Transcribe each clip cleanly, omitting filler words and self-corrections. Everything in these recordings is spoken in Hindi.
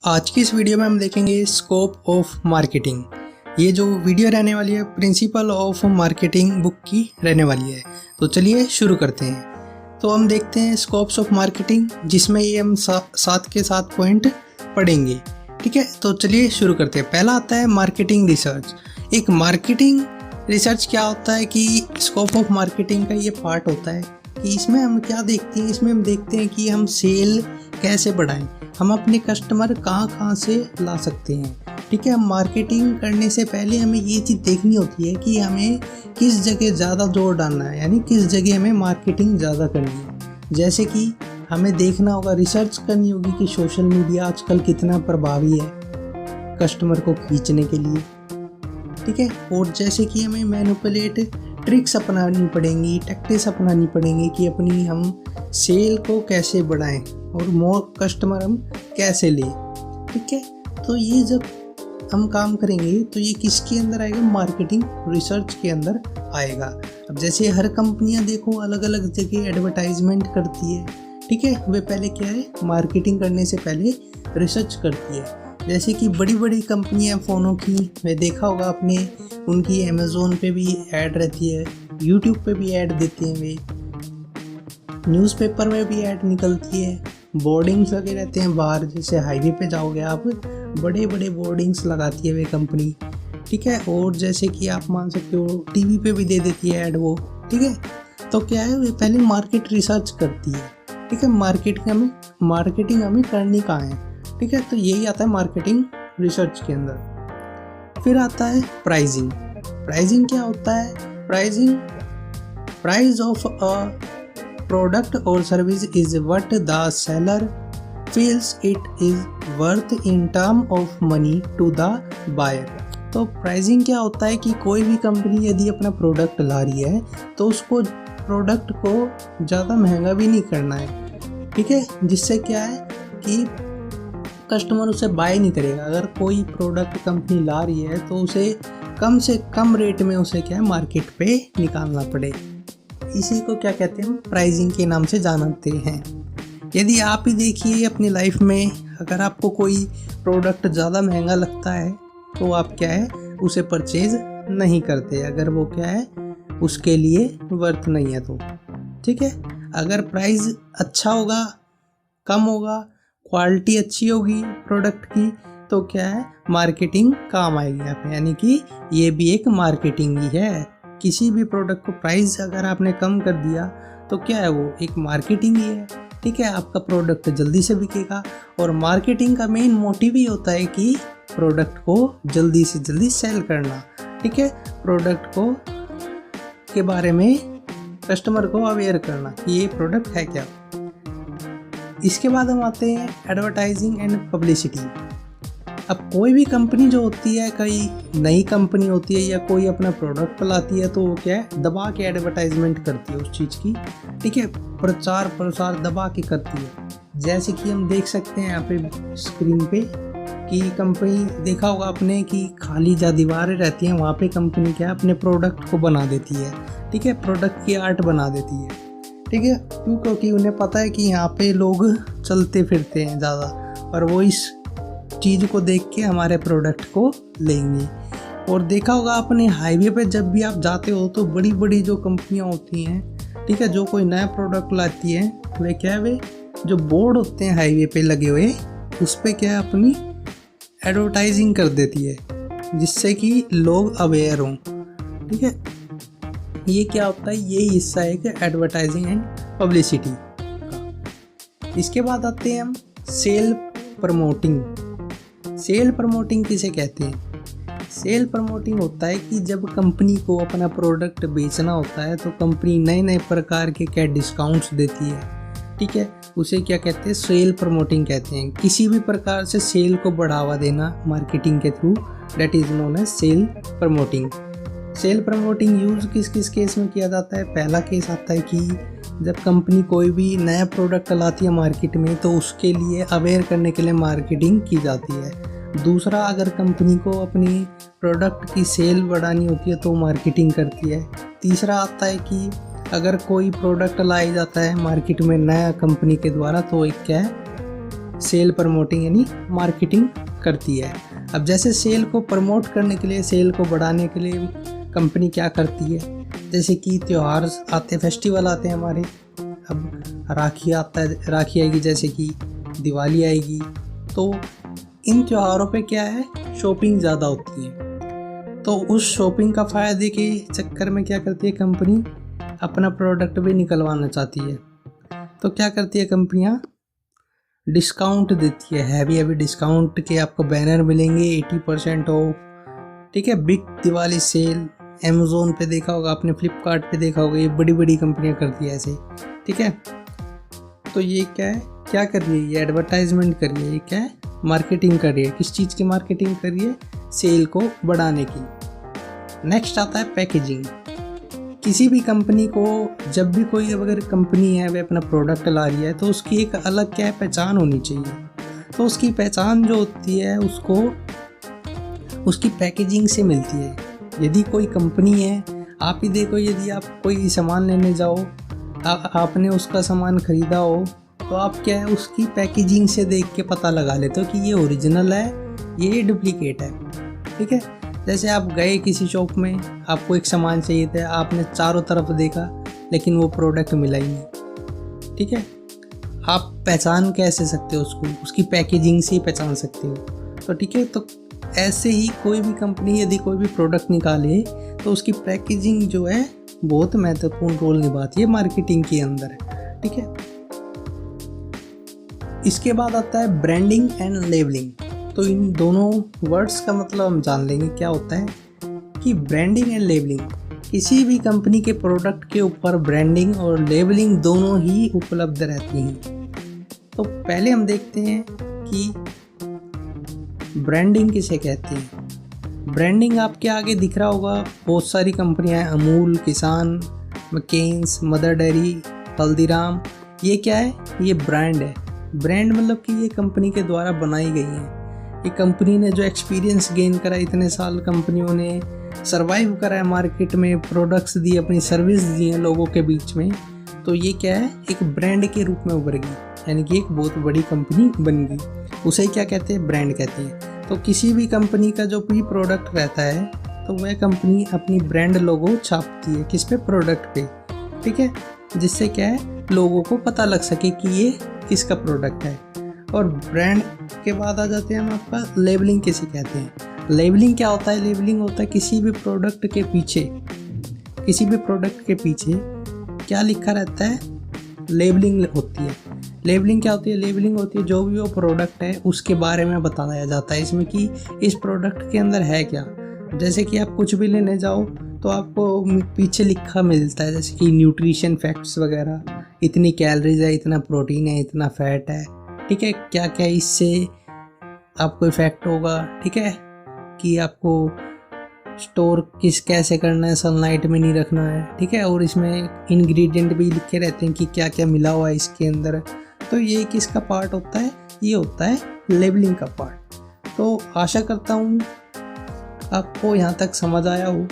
आज की इस वीडियो में हम देखेंगे स्कोप ऑफ मार्केटिंग। ये जो वीडियो रहने वाली है प्रिंसिपल ऑफ मार्केटिंग बुक की रहने वाली है। तो चलिए शुरू करते हैं। तो हम देखते हैं स्कोप्स ऑफ मार्केटिंग, जिसमें ये हम 7 के 7 पॉइंट पढ़ेंगे। ठीक है, तो चलिए शुरू करते हैं। पहला आता है मार्केटिंग रिसर्च। एक मार्केटिंग रिसर्च क्या होता है कि स्कोप ऑफ मार्केटिंग का ये पार्ट होता है कि इसमें हम क्या देखते हैं। इसमें हम देखते हैं कि हम सेल कैसे बढ़ाएं, हम अपने कस्टमर कहाँ से ला सकते हैं। ठीक है, मार्केटिंग करने से पहले हमें ये चीज़ देखनी होती है कि हमें किस जगह ज़्यादा जोर डालना है, यानी किस जगह हमें मार्केटिंग ज़्यादा करनी है। जैसे कि हमें देखना होगा, रिसर्च करनी होगी कि सोशल मीडिया आजकल कितना प्रभावी है कस्टमर को खींचने के लिए। ठीक है, और जैसे कि हमें मैनिपुलेट ट्रिक्स अपनानी पड़ेंगी, टैक्टिक्स अपनानी पड़ेंगी कि अपनी हम सेल को कैसे बढ़ाएं और मोर कस्टमर हम कैसे लें। ठीक है, तो ये जब हम काम करेंगे तो ये किसके अंदर आएगा, मार्केटिंग रिसर्च के अंदर आएगा। अब जैसे हर कंपनियां देखो अलग अलग जगह एडवर्टाइजमेंट करती है। ठीक है, वे पहले क्या है, मार्केटिंग करने से पहले रिसर्च करती है। जैसे कि बड़ी बड़ी कंपनियां फ़ोनों की, मैं देखा होगा आपने, उनकी अमेज़ोन पे भी ऐड रहती है, यूट्यूब पे भी ऐड देते हैं वे, न्यूज़पेपर में भी ऐड निकलती है, बोर्डिंग्स लगे रहते हैं बाहर। जैसे हाईवे पे जाओगे आप, बड़े बड़े बोर्डिंग्स लगाती है वे कंपनी। ठीक है, और जैसे कि आप मान सकते हो टीवी पे भी दे देती है ऐड वो। ठीक है, तो क्या है, वे पहले मार्केट रिसर्च करती है। ठीक है, मार्केटिंग हमें करनी कहाँ है। ठीक है, तो यही आता है मार्केटिंग रिसर्च के अंदर। फिर आता है प्राइजिंग। प्राइजिंग क्या होता है, प्राइस ऑफ अ प्रोडक्ट और service is what the seller feels it is worth in term of money to the buyer. तो प्राइसिंग क्या होता है कि कोई भी कंपनी यदि अपना प्रोडक्ट ला रही है तो उसको प्रोडक्ट को ज़्यादा महंगा भी नहीं करना है। ठीक है, जिससे क्या है कि कस्टमर उसे बाय नहीं करेगा। अगर कोई प्रोडक्ट कंपनी ला रही है तो उसे कम से कम रेट में उसे क्या है, मार्केट पे निकालना पड़े। इसी को क्या कहते हैं, प्राइसिंग के नाम से जानते हैं। यदि आप ही देखिए अपनी लाइफ में, अगर आपको कोई प्रोडक्ट ज़्यादा महंगा लगता है तो आप क्या है, उसे परचेज नहीं करते, अगर वो क्या है उसके लिए वर्थ नहीं है तो। ठीक है, अगर प्राइस अच्छा होगा, कम होगा, क्वालिटी अच्छी होगी प्रोडक्ट की, तो क्या है, मार्केटिंग काम आएगी यहाँ पे। यानी कि ये भी एक मार्केटिंग ही है। किसी भी प्रोडक्ट को प्राइस अगर आपने कम कर दिया तो क्या है, वो एक मार्केटिंग ही है। ठीक है, आपका प्रोडक्ट जल्दी से बिकेगा। और मार्केटिंग का मेन मोटिव ही होता है कि प्रोडक्ट को जल्दी से जल्दी सेल करना। ठीक है, प्रोडक्ट को के बारे में कस्टमर को अवेयर करना कि ये प्रोडक्ट है क्या। इसके बाद हम आते हैं एडवर्टाइजिंग एंड पब्लिसिटी। अब कोई भी कंपनी जो होती है, कोई नई कंपनी होती है या कोई अपना प्रोडक्ट लाती है, तो वो क्या है, दबा के एडवर्टाइजमेंट करती है उस चीज़ की। ठीक है, प्रचार प्रसार दबा के करती है। जैसे कि हम देख सकते हैं यहाँ पे स्क्रीन पे कि कंपनी, देखा होगा आपने कि खाली जहाँ दीवारें रहती हैं वहाँ पे कंपनी क्या है, अपने प्रोडक्ट को बना देती है। ठीक है, प्रोडक्ट की आर्ट बना देती है। ठीक है, क्यों, क्योंकि उन्हें पता है कि यहाँ पे लोग चलते फिरते हैं ज़्यादा, और वो इस चीज़ को देख के हमारे प्रोडक्ट को लेंगे। और देखा होगा आपने हाईवे पे जब भी आप जाते हो तो बड़ी बड़ी जो कंपनियां होती हैं, ठीक है, जो कोई नया प्रोडक्ट लाती है, वे क्या है, वे जो बोर्ड होते हैं हाईवे पे लगे हुए, उस पर क्या है, अपनी एडवर्टाइजिंग कर देती है, जिससे कि लोग अवेयर हों। ठीक है, ये क्या होता है, ये हिस्सा है कि एडवर्टाइजिंग एंड पब्लिसिटी का। इसके बाद आते हैं हम सेल प्रमोटिंग। सेल प्रमोटिंग किसे कहते हैं? सेल प्रमोटिंग होता है कि जब कंपनी को अपना प्रोडक्ट बेचना होता है तो कंपनी नए नए प्रकार के क्या डिस्काउंट्स देती है। ठीक है, उसे क्या कहते हैं, सेल प्रमोटिंग कहते हैं। किसी भी प्रकार से सेल को बढ़ावा देना मार्केटिंग के through, that is known as sale promoting. Sale promoting use किस किस केस में किया जाता है? पहला केस आता है कि जब कंपनी कोई भी नया प्रोडक्ट लाती है मार्केट में तो उसके लिए अवेयर करने के लिए मार्केटिंग की जाती है। दूसरा, अगर कंपनी को अपनी प्रोडक्ट की सेल बढ़ानी होती है तो मार्केटिंग करती है। तीसरा आता है कि अगर कोई प्रोडक्ट लाया जाता है मार्केट में नया कंपनी के द्वारा, तो एक क्या है, सेल प्रमोटिंग यानी मार्केटिंग करती है। अब जैसे सेल को प्रमोट करने के लिए, सेल को बढ़ाने के लिए कंपनी क्या करती है, जैसे कि त्यौहार आते, फेस्टिवल आते हैं हमारे। अब राखी आता है, राखी आएगी, जैसे कि दिवाली आएगी, तो इन त्योहारों पे क्या है, शॉपिंग ज़्यादा होती है। तो उस शॉपिंग का फ़ायदे के चक्कर में क्या करती है कंपनी, अपना प्रोडक्ट भी निकलवाना चाहती है। तो क्या करती है कंपनियाँ, डिस्काउंट देती है, हैवी डिस्काउंट के आपको बैनर मिलेंगे 80% ऑफ, ठीक है। बिग दिवाली सेल, अमेज़ोन पे देखा होगा आपने, फ्लिपकार्ट पे देखा होगा, ये बड़ी बड़ी कंपनियां करती है ऐसे, ठीक है। तो ये क्या कर रही है, ये एडवर्टाइजमेंट कर रही है, ये क्या है, मार्केटिंग कर रही है। किस चीज़ की मार्केटिंग कर रही है, सेल को बढ़ाने की। नेक्स्ट आता है पैकेजिंग। किसी भी कंपनी को, जब भी कोई अगर कंपनी है वह अपना प्रोडक्ट ला रही है, तो उसकी एक अलग क्या है, पहचान होनी चाहिए। तो उसकी पहचान जो होती है उसको उसकी पैकेजिंग से मिलती है। यदि कोई कंपनी है, आप ही देखो, यदि आप कोई सामान लेने जाओ, आपने उसका सामान खरीदा हो, तो आप क्या है, उसकी पैकेजिंग से देख के पता लगा लेते हो कि ये ओरिजिनल है, ये डुप्लीकेट है, ठीक है। जैसे आप गए किसी शॉप में, आपको एक सामान चाहिए था, आपने चारों तरफ देखा लेकिन वो प्रोडक्ट मिला ही नहीं, ठीक है। आप पहचान कैसे सकते हो उसको, उसकी पैकेजिंग से ही पहचान सकते हो। तो ठीक है, तो ऐसे ही कोई भी कंपनी यदि कोई भी प्रोडक्ट निकाले तो उसकी पैकेजिंग जो है बहुत महत्वपूर्ण रोल निभाती है मार्केटिंग के अंदर, ठीक है। इसके बाद आता है ब्रांडिंग एंड लेबलिंग। तो इन दोनों वर्ड्स का मतलब हम जान लेंगे क्या होता है कि ब्रांडिंग एंड लेबलिंग। किसी भी कंपनी के प्रोडक्ट के ऊपर ब्रांडिंग और लेबलिंग दोनों ही उपलब्ध रहती हैं। तो पहले हम देखते हैं कि ब्रांडिंग किसे कहते हैं। ब्रांडिंग आपके आगे दिख रहा होगा, बहुत सारी कंपनियां हैं, अमूल, किसान, मैकेन्स, मदर डेयरी, हल्दीराम। ये क्या है, ये ब्रांड है। ब्रांड मतलब कि ये कंपनी के द्वारा बनाई गई है। ये कंपनी ने जो एक्सपीरियंस गेन करा, इतने साल कंपनियों ने सरवाइव करा है मार्केट में, प्रोडक्ट्स दिए, अपनी सर्विस दी है लोगों के बीच में, तो ये क्या है, एक ब्रांड के रूप में उभर गई, यानी कि एक बहुत बड़ी कंपनी बन गई। उसे क्या कहते हैं, ब्रांड कहते हैं। तो किसी भी कंपनी का जो भी प्रोडक्ट रहता है तो वह कंपनी अपनी ब्रांड लोगो छापती है, किस पे, प्रोडक्ट पे, ठीक है, जिससे क्या है, लोगों को पता लग सके कि ये किसका प्रोडक्ट है। और ब्रांड के बाद आ जाते हैं हम आपका लेबलिंग किसे कहते हैं। लेबलिंग क्या होता है, लेबलिंग होता है किसी भी प्रोडक्ट के पीछे क्या लिखा रहता है, लेबलिंग होती है। लेबलिंग क्या होती है, लेबलिंग होती है जो भी वो प्रोडक्ट है उसके बारे में बताया जाता है इसमें कि इस प्रोडक्ट के अंदर है क्या। जैसे कि आप कुछ भी लेने जाओ तो आपको पीछे लिखा मिलता है, जैसे कि न्यूट्रिशन फैक्ट्स वगैरह, इतनी कैलोरीज है, इतना प्रोटीन है, इतना फैट है, ठीक है, क्या क्या इससे आपको इफेक्ट होगा, ठीक है, कि आपको स्टोर कैसे करना है, सनलाइट में नहीं रखना है, ठीक है। और इसमें इंग्रेडिएंट भी लिखे रहते हैं कि क्या क्या मिला हुआ है इसके अंदर। तो ये किसका पार्ट होता है, ये होता है लेबलिंग का पार्ट। तो आशा करता हूँ आपको यहाँ तक समझ आया हो,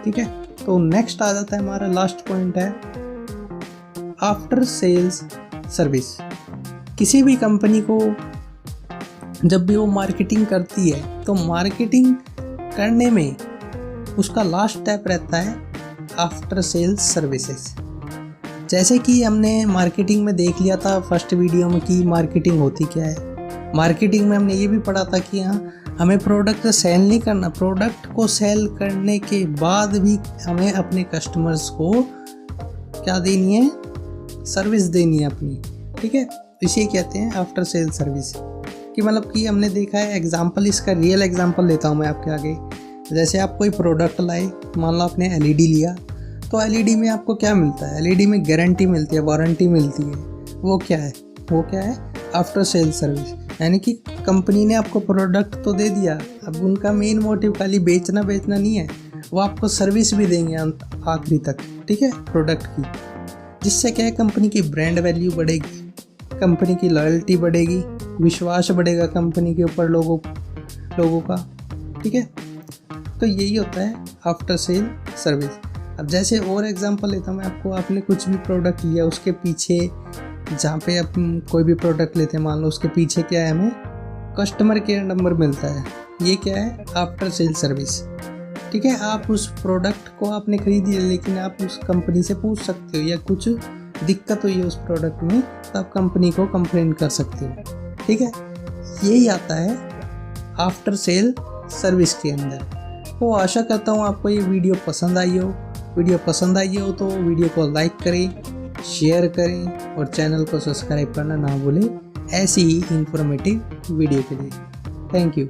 ठीक है। तो नेक्स्ट आ जाता है हमारा लास्ट पॉइंट है आफ्टर सेल्स सर्विस। किसी भी कंपनी को जब भी वो मार्केटिंग करती है तो मार्केटिंग करने में उसका लास्ट स्टेप रहता है आफ्टर सेल्स सर्विसेज। जैसे कि हमने मार्केटिंग में देख लिया था फर्स्ट वीडियो में कि मार्केटिंग होती क्या है। मार्केटिंग में हमने ये भी पढ़ा था कि हाँ, हमें प्रोडक्ट सेल नहीं करना, प्रोडक्ट को सेल करने के बाद भी हमें अपने कस्टमर्स को क्या देनी है, सर्विस देनी है अपनी, ठीक है। इसे कहते हैं आफ्टर सेल सर्विस। कि मतलब कि हमने देखा है एग्जांपल, इसका रियल एग्जांपल लेता हूँ मैं आपके आगे। जैसे आप कोई प्रोडक्ट लाए, मान लो आपने एलईडी लिया, तो एलईडी में आपको क्या मिलता है, एलईडी में गारंटी मिलती है, वारंटी मिलती है। वो क्या है आफ्टर सेल सर्विस। यानी कि कंपनी ने आपको प्रोडक्ट तो दे दिया, अब उनका मेन मोटिव खाली बेचना नहीं है, वो आपको सर्विस भी देंगे आखिरी तक, ठीक है, प्रोडक्ट की। जिससे क्या है, कंपनी की ब्रांड वैल्यू बढ़ेगी, कंपनी की लॉयल्टी बढ़ेगी, विश्वास बढ़ेगा कंपनी के ऊपर लोगों का, ठीक है। तो यही होता है आफ्टर सेल सर्विस। अब जैसे और एग्जांपल लेता हूँ मैं आपको, आपने कुछ भी प्रोडक्ट लिया, उसके पीछे जहाँ पे अपन कोई भी प्रोडक्ट लेते हैं, मान लो उसके पीछे क्या है, हमें कस्टमर केयर नंबर मिलता है। ये क्या है, आफ्टर सेल सर्विस। ठीक है, आप उस प्रोडक्ट को आपने खरीद लिया, लेकिन आप उस कंपनी से पूछ सकते हो, या कुछ दिक्कत हुई है उस प्रोडक्ट में तो आप कंपनी को कंप्लेन कर सकते हो। ठीक है, यही आता है आफ्टर सेल सर्विस के अंदर। तो आशा करता हूँ आपको ये वीडियो पसंद आई हो। वीडियो पसंद आई हो तो वीडियो को लाइक करें, शेयर करें और चैनल को सब्सक्राइब करना ना भूलें ऐसी ही इंफॉर्मेटिव वीडियो के लिए। Thank you.